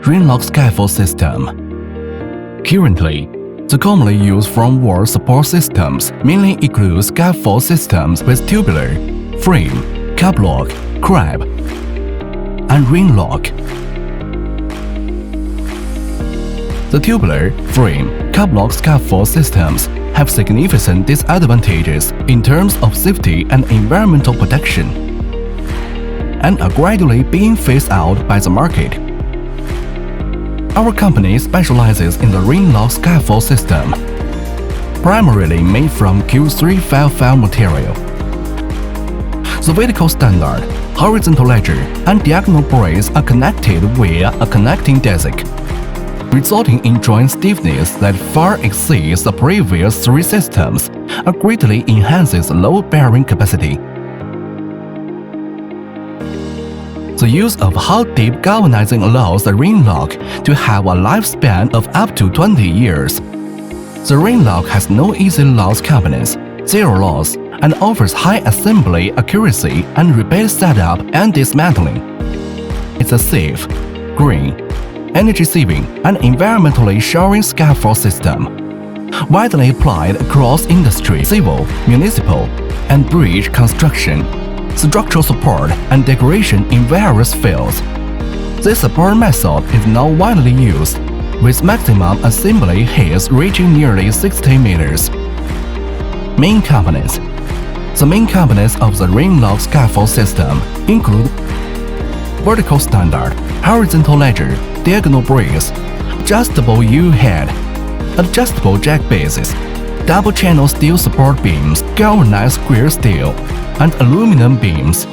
Ring Lock Scaffold System. Currently, the commonly used front-wall support systems mainly include scaffold systems with tubular, frame, cap lock, crab, and ring lock. The tubular, frame, cap lock scaffold systems have significant disadvantages in terms of safety and environmental protection, and are gradually being phased out by the market. Our company specializes in the Ring Lock Scaffold system, primarily made from Q3 5 material. The vertical standard, horizontal ledger, and diagonal brace are connected via a connecting disc, resulting in joint stiffness that far exceeds the previous three systems and greatly enhances load-bearing capacity. The use of hot-dip galvanizing allows the ring lock to have a lifespan of up to 20 years. The ring lock has no easy loss components, zero loss, and offers high assembly accuracy and repeat setup and dismantling. It's a safe, green, energy-saving, and environmentally showering scaffold system, widely applied across industry, civil, municipal, and bridge construction, structural support, and decoration in various fields. This support method is now widely used, with maximum assembly heights reaching nearly 60 meters. Main components. The main components of the Ring Lock Scaffold system include vertical standard, horizontal ledger, diagonal brace, adjustable U-head, adjustable jack bases, double-channel steel support beams, galvanized square steel, and aluminum beams.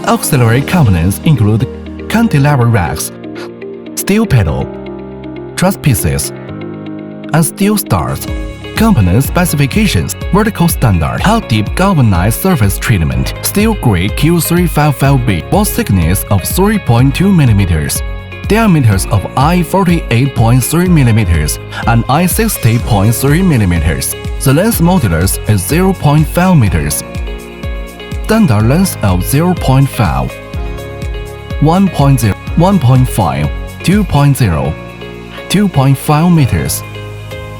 Auxiliary components include cantilever racks, steel pedal, truss pieces, and steel stars. Component specifications: vertical standard, hot-dip galvanized surface treatment, steel grade Q355B, wall thickness of 3.2 mm, diameters of I48.3 mm and I60.3 mm. The length modulus is 0.5 meters. Standard length of 0.5, 1.0, 1.5, 2.0, 2.5 meters,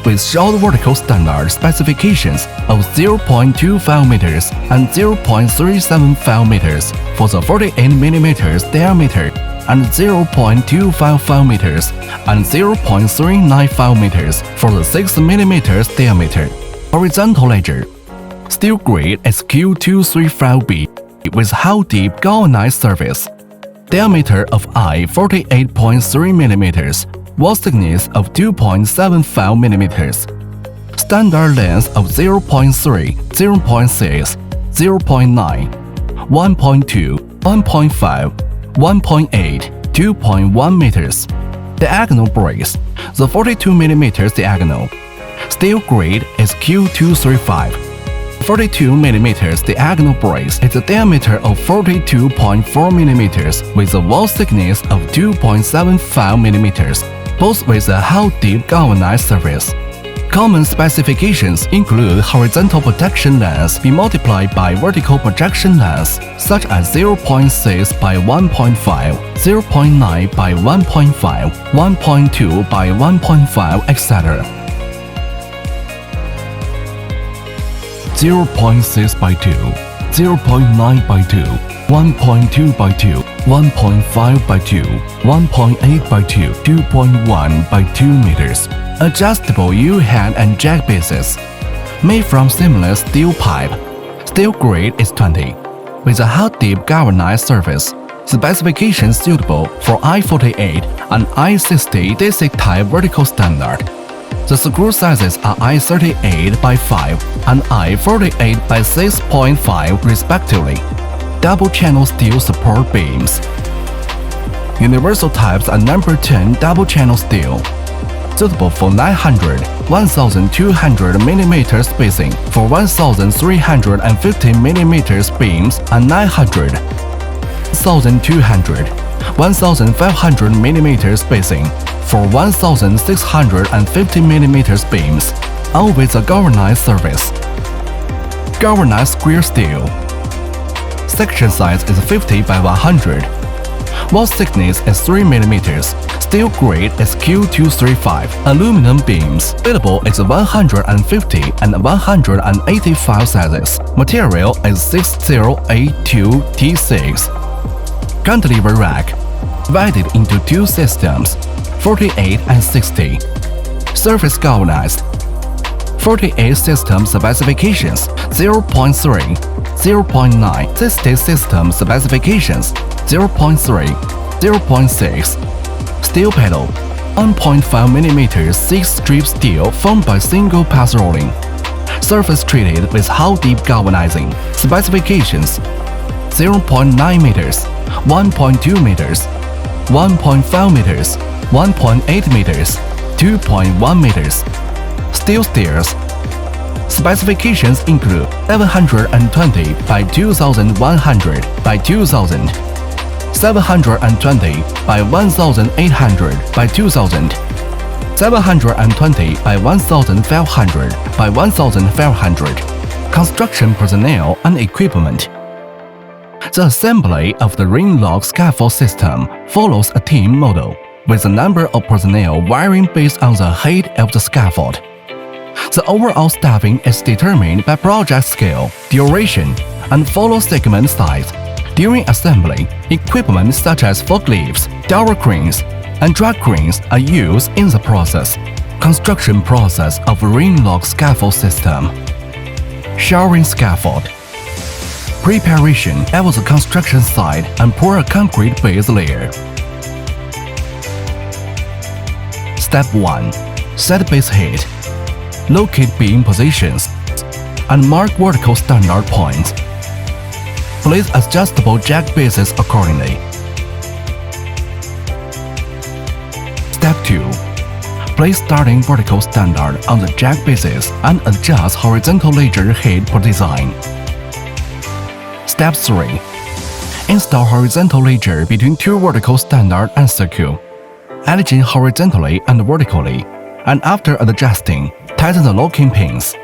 with short vertical standard specifications of 0.25 meters and 0.375 meters for the 48 mm diameter and 0.255 meters and 0.395 meters for the 6 mm diameter. Horizontal ledger. Steel grade SQ235B with hot-dip galvanized surface. Diameter of I48.3 mm. Wall thickness of 2.75 mm. Standard length of 0.3, 0.6, 0.9, 1.2, 1.5, 1.8, 2.1 meters. Diagonal brace. The 42 mm diagonal. Steel grade SQ235. 42 mm diagonal brace is a diameter of 42.4 mm with a wall thickness of 2.75 mm, both with a hot-dip galvanized surface. Common specifications include horizontal protection length be multiplied by vertical projection length, such as 0.6 by 1.5, 0.9 by 1.5, 1.2 by 1.5, etc. 0.6 by 2, 0.9 by 2, 1.2 by 2, 1.5 by 2, 1.8 by 2, 2.1 by 2 meters. Adjustable U-head and jack bases. Made from seamless steel pipe. Steel grade is 20, with a hot-dip galvanized surface. Specifications suitable for I48 and I60 basic type vertical standard. The screw sizes are I38 by 5 and I48 by 6.5 respectively. Double-channel steel support beams. Universal types are number 10 double-channel steel, suitable for 900, 1200 mm spacing for 1350 mm beams and 900, 1200, 1500 mm spacing for 1650 mm beams, all with a galvanized surface. Galvanized square steel. Section size is 50 by 100. Wall thickness is 3 mm. Steel grade is Q235. Aluminum beams. Available is 150 and 185 sizes. Material is 6082T6. Cantilever rack. Divided into two systems, 48 and 60. Surface galvanized. 48 system specifications 0.3, 0.9. 60 system specifications 0.3, 0.6. Steel pedal 1.5 mm 6-strip steel formed by single pass rolling. Surface treated with hot deep galvanizing. Specifications 0.9 meters, 1.2 meters, 1.5 meters, 1.8 meters, 2.1 meters. Steel stairs. Specifications include 720 by 2100 by 2000, 720 by 1800 by 2000, 720 by 1500 by 1500. Construction personnel and equipment. The assembly of the Ring Lock Scaffold system follows a team model, with the number of personnel varying based on the height of the scaffold. The overall staffing is determined by project scale, duration, and follow segment size. During assembly, equipment such as forklifts, tower cranes, and drag cranes are used in the process. Construction process of Ring Lock Scaffold system. Shoring scaffold. Preparation at the construction site and pour a concrete base layer. Step 1. Set base height. Locate beam positions and mark vertical standard points. Place adjustable jack bases accordingly. Step 2. Place starting vertical standard on the jack bases and adjust horizontal ledger height per design. Step 3. Install horizontal ledger between two vertical standard and circle. Align horizontally and vertically, and after adjusting, tighten the locking pins.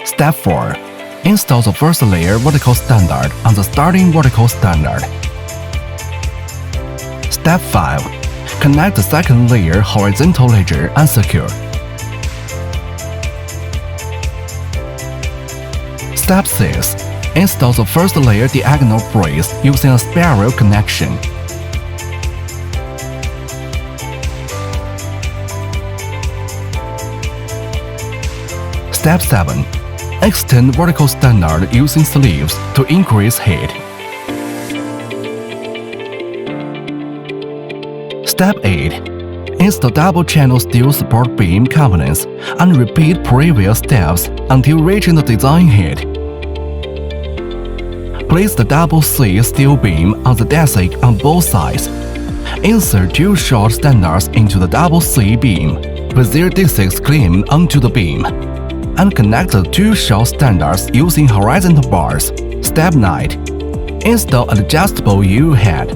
Step 4. Install the first layer vertical standard on the starting vertical standard. Step 5. Connect the second layer horizontal ledger and secure. Step 6. Install the first layer diagonal brace using a spiral connection. Step 7. Extend vertical standard using sleeves to increase height. Step 8. Install double-channel steel support beam components and repeat previous steps until reaching the design height. Place the double C steel beam on the desk on both sides. Insert two short standards into the double C beam, with their discs clamped onto the beam, and connect the two short standards using horizontal bars. Step 9. Install an adjustable U-head.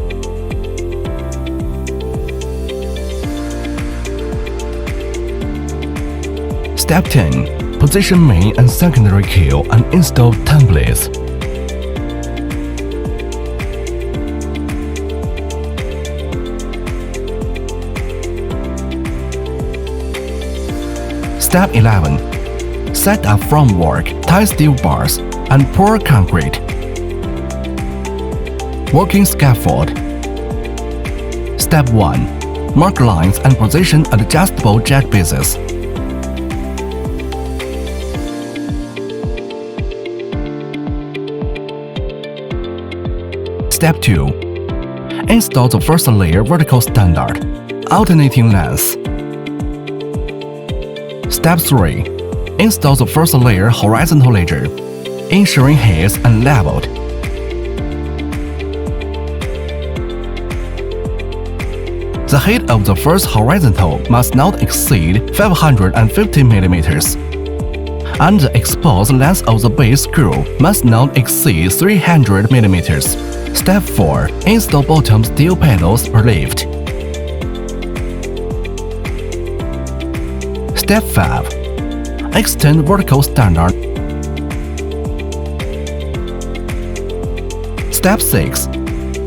Step 10. Position main and secondary keel and install templates. Step 11. Set up formwork, tie steel bars, and pour concrete. Working scaffold. Step 1. Mark lines and position adjustable jack bases. Step 2. Install the first layer vertical standard, alternating lengths. Step 3. Install the first layer horizontal ledger, ensuring heights and leveled. The height of the first horizontal must not exceed 550 mm, and the exposed length of the base screw must not exceed 300 mm. Step 4. Install bottom steel panels per lift. Step 5. Extend vertical standard. Step 6.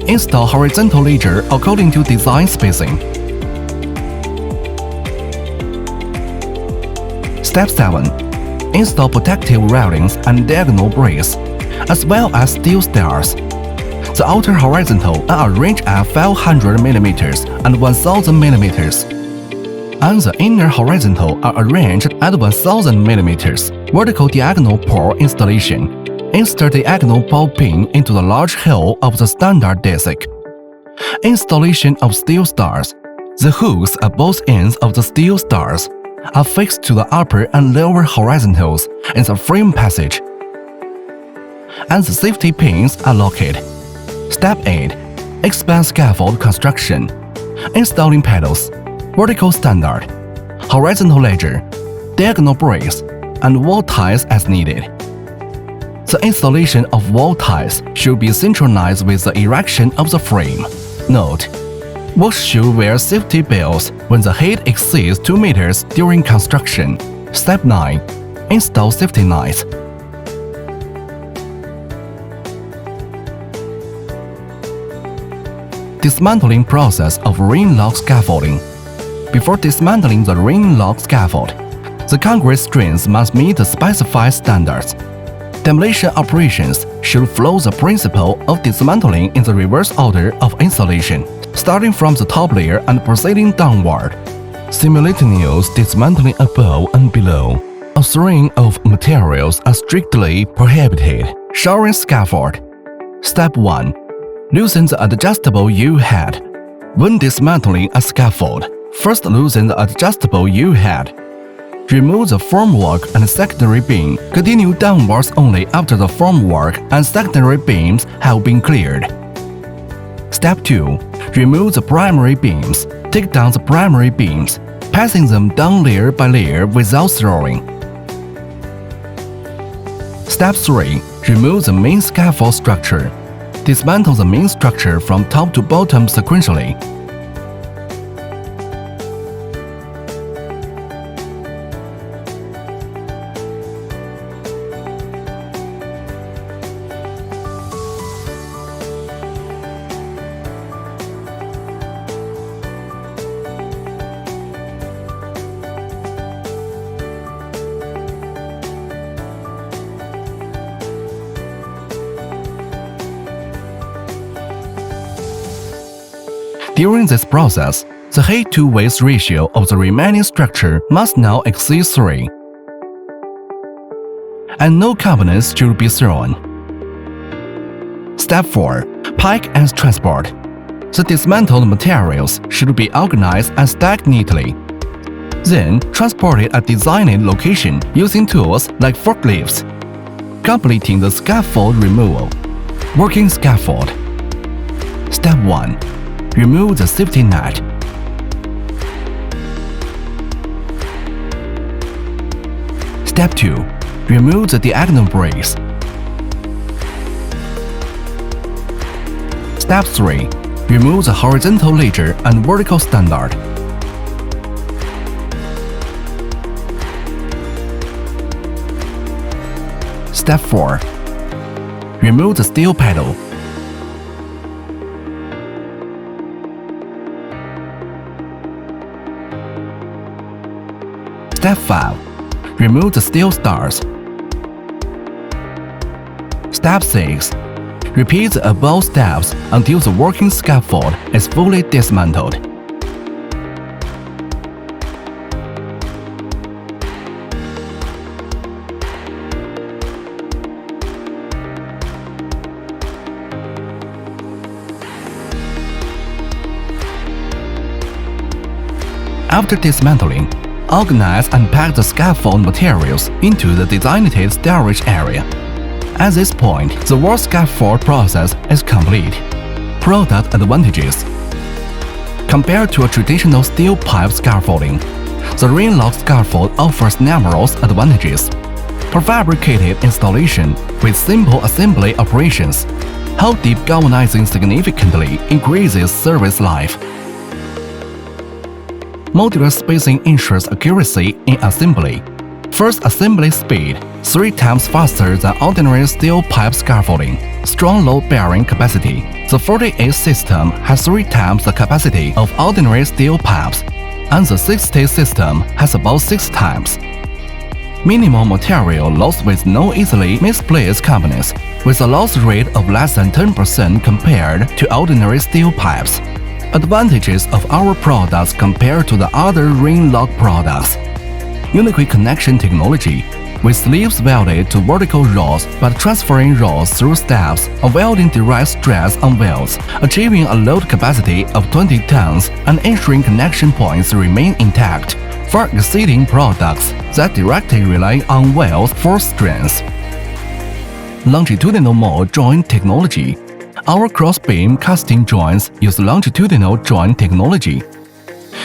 Install horizontal ledger according to design spacing. Step 7. Install protective railings and diagonal braces, as well as steel stairs. The outer horizontal are arranged at 500 mm and 1000 mm, and the inner horizontal are arranged at 1000 mm. Vertical diagonal pole installation. Insert the diagonal ball pin into the large hole of the standard disc. Installation of steel stars. The hooks at both ends of the steel stars are fixed to the upper and lower horizontals in the frame passage, and the safety pins are located. Step 8. Expand scaffold construction. Installing pedals, vertical standard, horizontal ledger, diagonal brace, and wall ties as needed. The installation of wall ties should be synchronized with the erection of the frame. Note: workers should wear safety belts when the height exceeds 2 meters during construction. Step 9. Install safety nets. Dismantling process of ring lock scaffolding. Before dismantling the ring lock scaffold, the concrete strings must meet the specified standards. Demolition operations should follow the principle of dismantling in the reverse order of installation, starting from the top layer and proceeding downward. Simultaneous dismantling above and below. A string of materials are strictly prohibited. Shoring scaffold. Step 1. Loosen the adjustable U-head. When dismantling a scaffold, first loosen the adjustable U-head. Remove the formwork and secondary beam. Continue downwards only after the formwork and secondary beams have been cleared. Step 2. Remove the primary beams. Take down the primary beams, passing them down layer by layer without throwing. Step 3. Remove the main scaffold structure. Dismantle the main structure from top to bottom sequentially. During this process, the height-to-width ratio of the remaining structure must now exceed 3, and no components should be thrown. Step 4. Pack and transport. The dismantled materials should be organized and stacked neatly, then transported at designated location using tools like forklifts, completing the scaffold removal. Working scaffold. Step 1. Remove the safety net. Step 2. Remove the diagonal brace. Step 3. Remove the horizontal ledger and vertical standard. Step 4. Remove the steel pedal. Step 5. Remove the steel stars. Step 6. Repeat the above steps until the working scaffold is fully dismantled. After dismantling, organize and pack the scaffold materials into the designated storage area. At this point, the wall scaffold process is complete. Product advantages. Compared to a traditional steel pipe scaffolding, the Ring Lock scaffold offers numerous advantages. Prefabricated installation with simple assembly operations. Hot dip galvanizing significantly increases service life. Modular spacing ensures accuracy in assembly. First assembly speed 3 times faster than ordinary steel pipe scaffolding. strong load-bearing capacity. The 48 system has 3 times the capacity of ordinary steel pipes, and the 60 system has about 6 times. Minimal material loss with no easily misplaced components, with a loss rate of less than 10% compared to ordinary steel pipes. Advantages of our products compared to the other ring lock products. Unique connection technology, with sleeves welded to vertical rods but transferring rods through steps of welding direct stress on welds, achieving a load capacity of 20 tons and ensuring connection points remain intact, far exceeding products that directly rely on weld force strength. Longitudinal mold joint technology. Our cross-beam casting joints use longitudinal joint technology,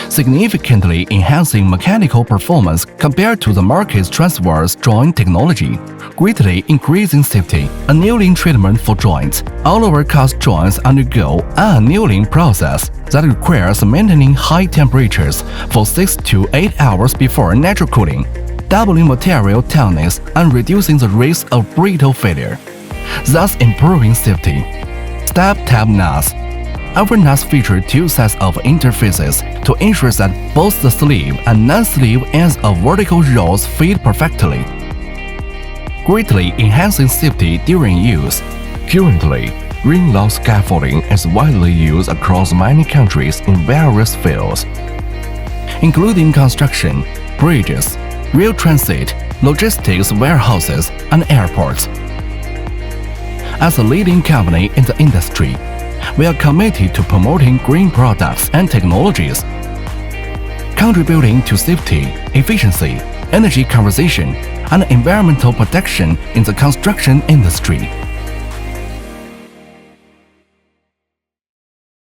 significantly enhancing mechanical performance compared to the market's transverse joint technology, greatly increasing safety. Annealing treatment for joints. All our cast joints undergo an annealing process that requires maintaining high temperatures for 6 to 8 hours before natural cooling, doubling material toughness and reducing the risk of brittle failure, thus improving safety. Step-tab nuts. Our nuts feature 2 sets of interfaces to ensure that both the sleeve and non-sleeve ends of vertical rods fit perfectly, greatly enhancing safety during use. Currently, Ring Lock Scaffolding is widely used across many countries in various fields, including construction, bridges, rail transit, logistics warehouses, and airports. As a leading company in the industry, we are committed to promoting green products and technologies, contributing to safety, efficiency, energy conservation, and environmental protection in the construction industry.